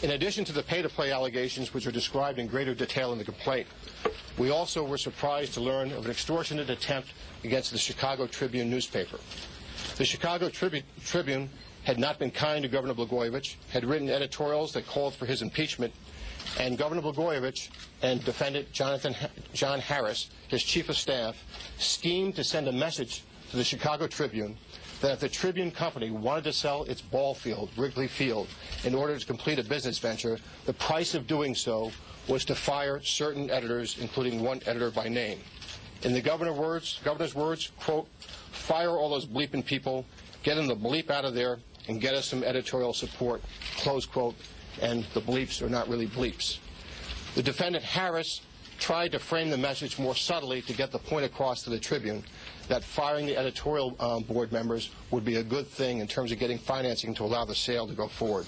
In addition to the pay-to-play allegations, which are described in greater detail in the complaint, we also were surprised to learn of an extortionate attempt against the Chicago Tribune newspaper. The Chicago Tribune had not been kind to Governor Blagejovich, had written editorials that called for his impeachment, and Governor Blagejovich and defendant John Harris, his chief of staff, schemed to send a message to the Chicago Tribune that if the Tribune Company wanted to sell its ball field, Wrigley Field, in order to complete a business venture, the price of doing so was to fire certain editors, including one editor by name. In the governor's words, quote, fire all those bleeping people, get them the bleep out of there, and get us some editorial support, close quote, and the bleeps are not really bleeps. The defendant Harris tried to frame the message more subtly to get the point across to the Tribune that firing the editorial board members would be a good thing in terms of getting financing to allow the sale to go forward.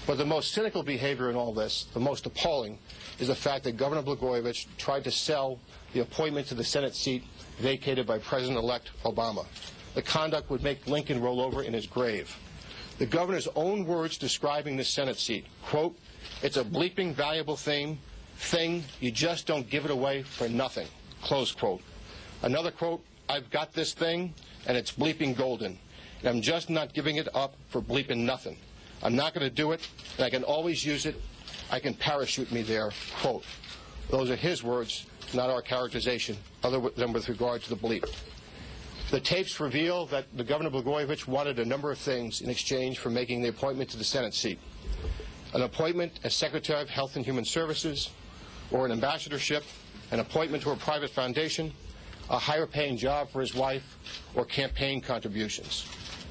But the most cynical behavior in all this, the most appalling, is the fact that Governor Blagejovich tried to sell the appointment to the Senate seat vacated by President-elect Obama. The conduct would make Lincoln roll over in his grave. The governor's own words describing the Senate seat, quote, it's a bleeping valuable thing, you just don't give it away for nothing, close quote. Another quote, I've got this thing, and it's bleeping golden, and I'm just not giving it up for bleeping nothing. I'm not going to do it, and I can always use it. I can parachute me there, quote. Those are his words, not our characterization, other than with regard to the bleep. The tapes reveal that the Governor Blagejovich wanted a number of things in exchange for making the appointment to the Senate seat. An appointment as Secretary of Health and Human Services, or an ambassadorship, an appointment to a private foundation, a higher-paying job for his wife, or campaign contributions.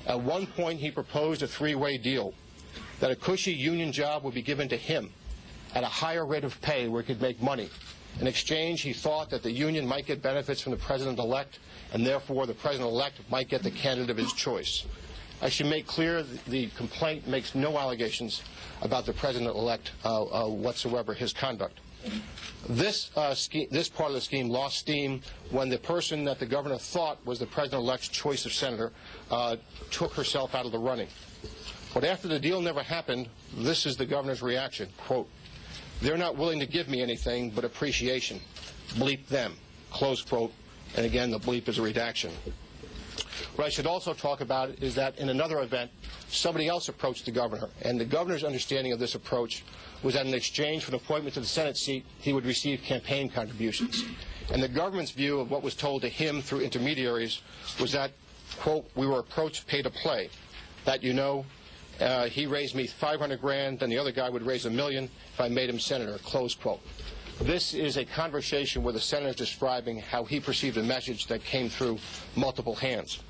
At one point, he proposed a three-way deal, that a cushy union job would be given to him at a higher rate of pay where he could make money. In exchange, he thought that the union might get benefits from the President-elect, and therefore the President-elect might get the candidate of his choice. I should make clear the complaint makes no allegations about the President-elect whatsoever, his conduct. This part of the scheme lost steam when the person that the governor thought was the President-elect's choice of senator took herself out of the running. But after the deal never happened, this is the governor's reaction, quote, they're not willing to give me anything but appreciation. Bleep them, close quote, and again, the bleep is a redaction. What I should also talk about is that in another event, somebody else approached the governor, and the governor's understanding of this approach was that in exchange for an appointment to the Senate seat, he would receive campaign contributions. And the government's view of what was told to him through intermediaries was that, quote, we were approached pay to play, that, you know, he raised me $500,000, then the other guy would raise $1 million if I made him senator, close quote. This is a conversation where the senator is describing how he perceived a message that came through multiple hands.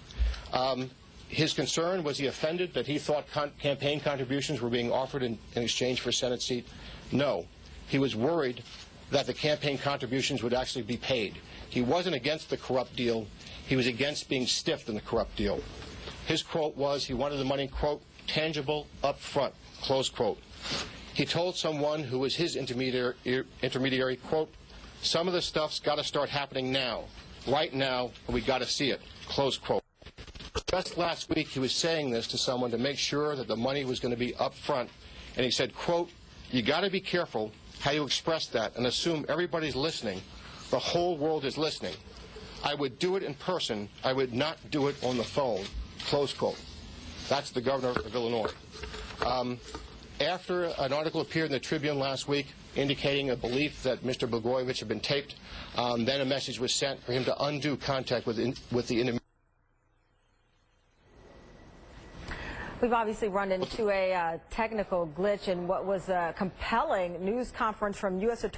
His concern, was he offended that he thought campaign contributions were being offered in exchange for a Senate seat? No. He was worried that the campaign contributions would actually be paid. He wasn't against the corrupt deal. He was against being stiffed in the corrupt deal. His quote was he wanted the money, quote, tangible up front, close quote. He told someone who was his intermediary, quote, some of the stuff's got to start happening now, right now, and we got to see it, close quote. Just last week, he was saying this to someone to make sure that the money was going to be up front, and he said, quote, you got to be careful how you express that and assume everybody's listening. The whole world is listening. I would do it in person. I would not do it on the phone, close quote. That's the governor of Illinois. After an article appeared in the Tribune last week indicating a belief that Mr. Blagejovich had been taped, then a message was sent for him to undo contact with the intermediary. We've obviously run into a technical glitch in what was a compelling news conference from U.S. Attorney